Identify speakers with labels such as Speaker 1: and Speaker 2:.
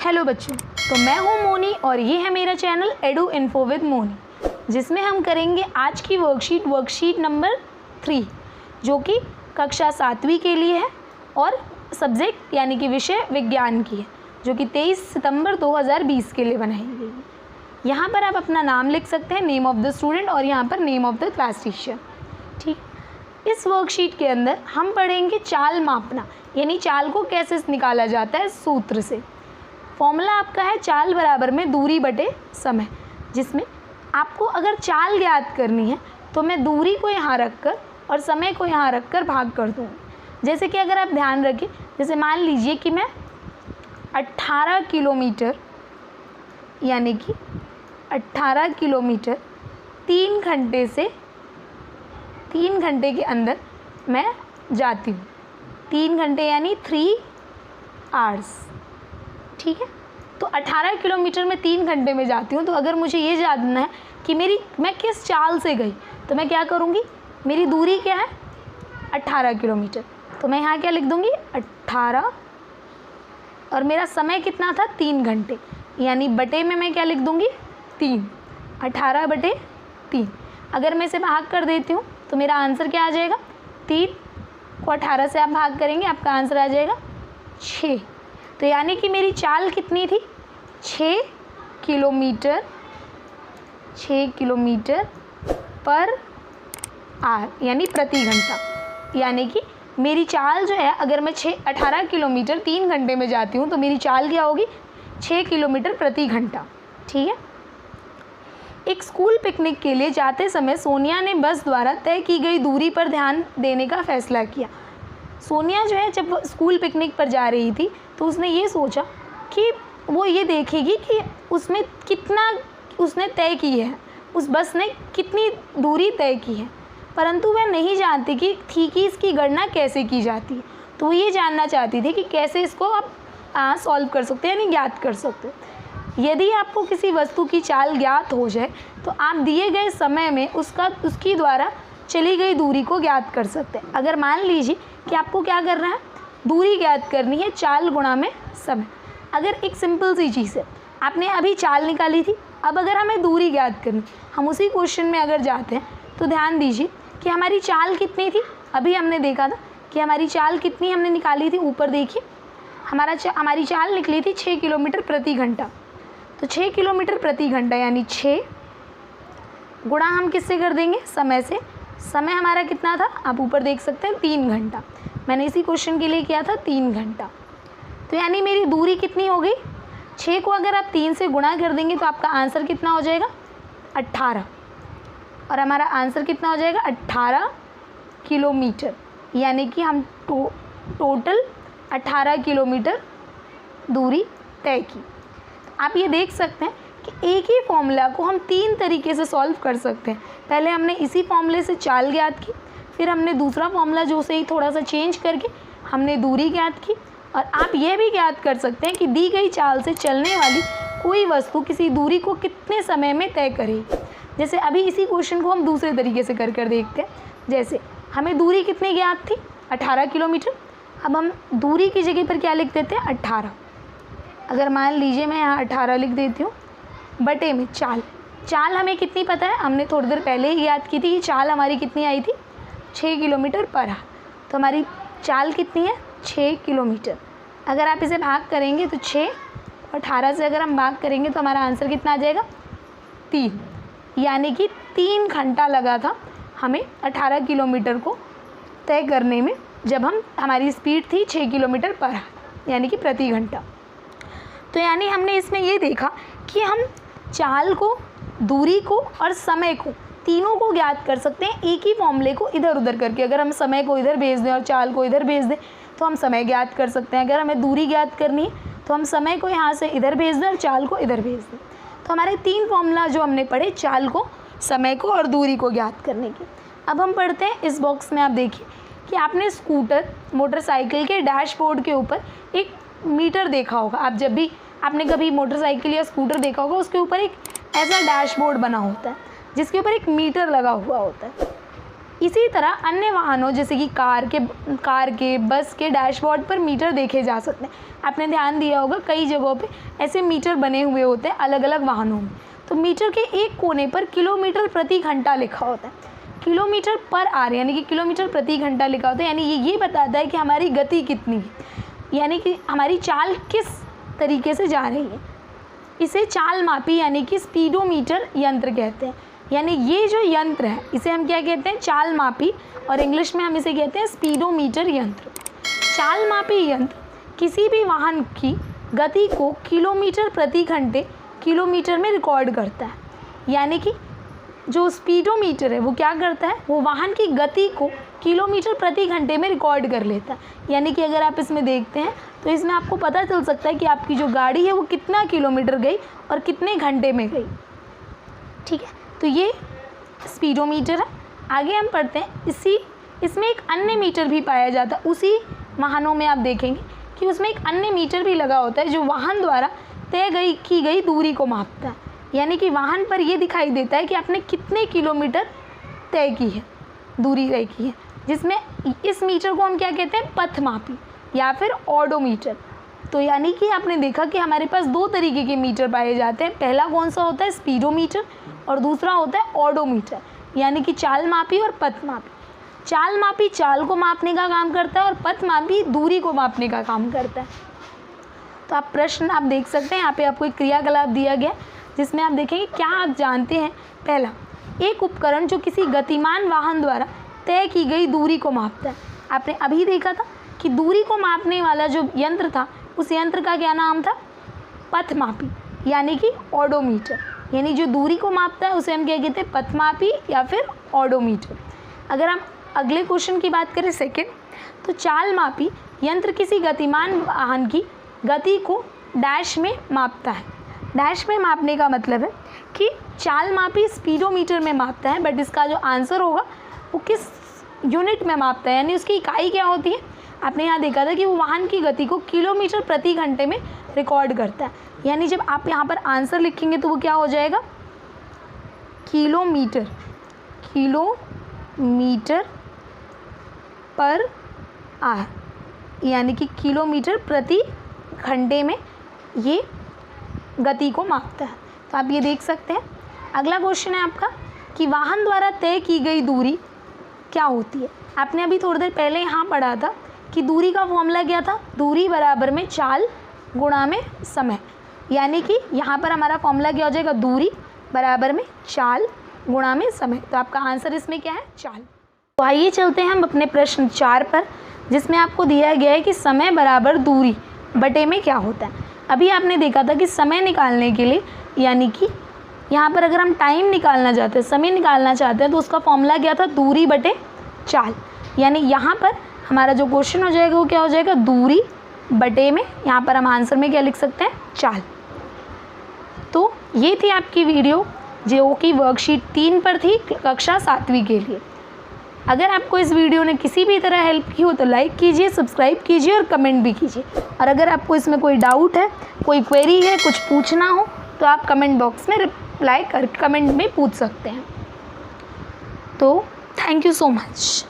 Speaker 1: Hello बच्चों, तो मैं हूं मोनी और ये है मेरा channel edu info with Moni, जिसमें हम करेंगे आज की वर्कशीट नंबर 3, जो कि कक्षा 7वीं के लिए है और सब्जेक्ट यानी कि विषय विज्ञान की है, जो कि 23 सितंबर 2020 के लिए बनाई गई है। यहाँ पर आप अपना नाम लिख सकते हैं, नेम ऑफ़ द स्टूडेंट, और यहाँ पर name of the class teacher. ठीक, इस वर्कशीट के अंदर हम पढ़ेंगे चाल मापना, यानी चाल को कैसे निकाला जाता है सूत्र से। फॉर्मूला आपका है चाल बराबर में दूरी बटे समय, जिसमें आपको अगर चाल ज्ञात करनी है तो मैं दूरी को यहाँ रख कर और समय को यहाँ रख कर भाग कर दूँगी। जैसे कि अगर आप ध्यान रखें, जैसे मान लीजिए कि मैं 18 किलोमीटर यानी कि 18 किलोमीटर 3 घंटे के अंदर मैं जाती हूँ। 3 घंटे यानी 3 आवर्स। ठीक है, तो 18 किलोमीटर में 3 घंटे में जाती हूँ। तो अगर मुझे ये जानना है कि मैं किस चाल से गई, तो मैं क्या करूँगी, मेरी दूरी क्या है 18 किलोमीटर, तो मैं यहाँ क्या लिख दूँगी 18, और मेरा समय कितना था 3 घंटे, यानी बटे में मैं क्या लिख दूँगी 3, 18 बटे 3। अगर मैं इसे भाग कर देती हूँ तो मेरा आंसर क्या आ जाएगा, 3 को 18 से आप भाग करेंगे, आपका आंसर आ जाएगा 6। तो यानी कि मेरी चाल कितनी थी 6 किलोमीटर पर आवर, यानी प्रति घंटा। यानी कि मेरी चाल जो है, अगर मैं 18 किलोमीटर 3 घंटे में जाती हूँ तो मेरी चाल क्या होगी 6 किलोमीटर प्रति घंटा। ठीक है, एक स्कूल पिकनिक के लिए जाते समय सोनिया ने बस द्वारा तय की गई दूरी पर ध्यान देने का फैसला किया। सोनिया जो है, जब स्कूल पिकनिक पर जा रही थी तो उसने ये सोचा कि वो ये देखेगी कि उसमें कितना उसने तय की है, उस बस ने कितनी दूरी तय की है, परंतु वह नहीं जानती कि इसकी गणना कैसे की जाती है। तो वो ये जानना चाहती थी कि कैसे इसको आप सॉल्व कर सकते हैं, यानी ज्ञात कर सकते हैं। यदि आपको किसी वस्तु की चाल ज्ञात हो जाए तो आप दिए गए समय में उसकी द्वारा चली गई दूरी को ज्ञात कर सकते हैं। अगर मान लीजिए कि आपको क्या करना है, दूरी ज्ञात करनी है चाल गुणा में समय। अगर एक सिंपल सी चीज़ है, आपने अभी चाल निकाली थी, अब अगर हमें दूरी ज्ञात करनी, हम उसी क्वेश्चन में अगर जाते हैं तो ध्यान दीजिए कि हमारी चाल कितनी थी। अभी हमने देखा था कि हमारी चाल कितनी हमने निकाली थी, ऊपर देखिए हमारी चाल निकली थी 6 किलोमीटर प्रति घंटा। तो 6 किलोमीटर प्रति घंटा यानी 6 गुणा हम किससे कर देंगे, समय से। समय हमारा कितना था, आप ऊपर देख सकते हैं 3 घंटा। मैंने इसी क्वेश्चन के लिए किया था 3 घंटा। तो यानी मेरी दूरी कितनी हो गई, 6 को अगर आप 3 से गुणा कर देंगे तो आपका आंसर कितना हो जाएगा 18, और हमारा आंसर कितना हो जाएगा 18 किलोमीटर। यानी कि हम टोटल 18 किलोमीटर दूरी तय की। आप ये देख सकते हैं कि एक ही फॉर्मूला को हम 3 तरीके से सॉल्व कर सकते हैं। पहले हमने इसी फॉर्मूले से चाल ज्ञात की, फिर हमने दूसरा फॉर्मूला जो से ही थोड़ा सा चेंज करके हमने दूरी ज्ञात की, और आप ये भी ज्ञात कर सकते हैं कि दी गई चाल से चलने वाली कोई वस्तु किसी दूरी को कितने समय में तय करेगी। जैसे अभी इसी क्वेश्चन को हम दूसरे तरीके से कर देखते हैं। जैसे हमें दूरी कितनी ज्ञात थी 18 किलोमीटर, अब हम दूरी की जगह पर क्या लिख देते हैं 18। अगर मान लीजिए मैं यहाँ 18 लिख देती हूँ, बटे में चाल हमें कितनी पता है, हमने थोड़ी देर पहले ही याद की थी कि चाल हमारी कितनी आई थी 6 किलोमीटर पर आवर। तो हमारी चाल कितनी है 6 किलोमीटर। अगर आप इसे भाग करेंगे तो 6 और 18 से अगर हम भाग करेंगे तो हमारा आंसर कितना आ जाएगा 3, यानी कि 3 घंटा लगा था हमें 18 किलोमीटर को तय करने में, जब हमारी स्पीड थी 6 किलोमीटर पर आवर, यानी कि प्रति घंटा। तो यानी हमने इसमें ये देखा कि हम चाल को, दूरी को और समय को, तीनों को ज्ञात कर सकते हैं एक ही फॉर्मूले को इधर उधर करके। अगर हम समय को इधर भेज दें और चाल को इधर भेज दें तो हम समय ज्ञात कर सकते हैं। अगर हमें दूरी ज्ञात करनी है तो हम समय को यहाँ से इधर भेज दें और चाल को इधर भेज दें। तो हमारे 3 फॉर्मूला जो हमने पढ़े, चाल को, समय को और दूरी को ज्ञात करने के। अब हम पढ़ते हैं इस बॉक्स में। आप देखिए कि आपने मोटरसाइकिल के डैशबोर्ड के ऊपर एक मीटर देखा होगा। आप जब भी आपने कभी मोटरसाइकिल या स्कूटर देखा होगा, उसके ऊपर एक ऐसा डैशबोर्ड बना होता है जिसके ऊपर एक मीटर लगा हुआ होता है। इसी तरह अन्य वाहनों जैसे कि कार के बस के डैशबोर्ड पर मीटर देखे जा सकते हैं। आपने ध्यान दिया होगा कई जगहों पे ऐसे मीटर बने हुए होते हैं अलग अलग वाहनों में। तो मीटर के एक कोने पर किलोमीटर प्रति घंटा लिखा होता है, किलोमीटर पर आवर यानी कि किलोमीटर प्रति घंटा लिखा होता है, यानी ये बताता है कि हमारी गति कितनी है, यानी कि हमारी चाल किस तरीके से जा रही है। इसे चाल मापी यानी कि स्पीडोमीटर यंत्र कहते हैं। यानी ये जो यंत्र है इसे हम क्या कहते हैं, चाल मापी, और इंग्लिश में हम इसे कहते हैं स्पीडोमीटर यंत्र। चाल मापी यंत्र किसी भी वाहन की गति को किलोमीटर प्रति घंटे किलोमीटर में रिकॉर्ड करता है। यानी कि जो स्पीडोमीटर है वो क्या करता है, वो वाहन की गति को किलोमीटर प्रति घंटे में रिकॉर्ड कर लेता है। यानी कि अगर आप इसमें देखते हैं तो इसमें आपको पता चल सकता है कि आपकी जो गाड़ी है वो कितना किलोमीटर गई और कितने घंटे में गई। ठीक है, तो ये स्पीडोमीटर है। आगे हम पढ़ते हैं, इसमें एक अन्य मीटर भी पाया जाता है। उसी वाहनों में आप देखेंगे कि उसमें एक अन्य मीटर भी लगा होता है जो वाहन द्वारा की गई दूरी को मापता है। यानी कि वाहन पर ये दिखाई देता है कि आपने कितने किलोमीटर तय की है, दूरी तय की है, जिसमें इस मीटर को हम क्या कहते हैं, पथमापी या फिर ऑडोमीटर। तो यानी कि आपने देखा कि हमारे पास दो तरीके के मीटर पाए जाते हैं। पहला कौन सा होता है, स्पीडोमीटर, और दूसरा होता है ऑडोमीटर, यानी कि चाल मापी और पथ मापी। चाल मापी चाल को मापने का काम करता है और पथ मापी दूरी को मापने का काम करता है। तो आप प्रश्न आप देख सकते हैं, यहाँ पे आपको एक क्रियाकलाप दिया गया जिसमें आप देखेंगे क्या आप जानते हैं। पहला, एक उपकरण जो किसी गतिमान वाहन द्वारा तय की गई दूरी को मापता है। आपने अभी देखा था कि दूरी को मापने वाला जो यंत्र था उस यंत्र का क्या नाम था, पथमापी यानी कि ऑडोमीटर। यानी जो दूरी को मापता है उसे हम क्या कहते हैं, पथमापी या फिर ऑडोमीटर। अगर हम अगले क्वेश्चन की बात करें सेकंड, तो चाल मापी यंत्र किसी गतिमान वाहन की गति को डैश में मापता है। डैश में मापने का मतलब है कि चाल मापी स्पीडोमीटर में मापता है, बट इसका जो आंसर होगा वो किस यूनिट में मापता है, यानी उसकी इकाई क्या होती है। आपने यहाँ देखा था कि वो वाहन की गति को किलोमीटर प्रति घंटे में रिकॉर्ड करता है। यानी जब आप यहाँ पर आंसर लिखेंगे तो वो क्या हो जाएगा, किलोमीटर पर आवर, यानी कि किलोमीटर प्रति घंटे में ये गति को मापता है। तो आप ये देख सकते हैं। अगला क्वेश्चन है आपका कि वाहन द्वारा तय की गई दूरी क्या होती है। आपने अभी थोड़ी देर पहले यहाँ पढ़ा था कि दूरी का फॉर्मूला क्या था, दूरी बराबर में चाल गुणा में समय। यानी कि यहाँ पर हमारा फॉर्मूला क्या हो जाएगा, दूरी बराबर में चाल गुणा में समय। तो आपका आंसर इसमें क्या है, चाल। तो आइए चलते हैं हम अपने प्रश्न 4 पर, जिसमें आपको दिया गया है कि समय बराबर दूरी बटे में क्या होता है। अभी आपने देखा था कि समय निकालने के लिए, यानी कि यहाँ पर अगर हम टाइम निकालना चाहते हैं, समय निकालना चाहते हैं, तो उसका फॉर्मूला क्या था, दूरी बटे चाल। यानी यहाँ पर हमारा जो क्वेश्चन हो जाएगा वो क्या हो जाएगा, दूरी बटे में, यहाँ पर हम आंसर में क्या लिख सकते हैं, चाल। तो ये थी आपकी वीडियो जो कि वर्कशीट 3 पर थी कक्षा 7वीं के लिए। अगर आपको इस वीडियो ने किसी भी तरह हेल्प की हो तो लाइक कीजिए, सब्सक्राइब कीजिए और कमेंट भी कीजिए। और अगर आपको इसमें कोई डाउट है, कोई क्वेरी है, कुछ पूछना हो तो आप कमेंट बॉक्स में रिप्लाई कर कमेंट में पूछ सकते हैं। तो थैंक यू सो मच।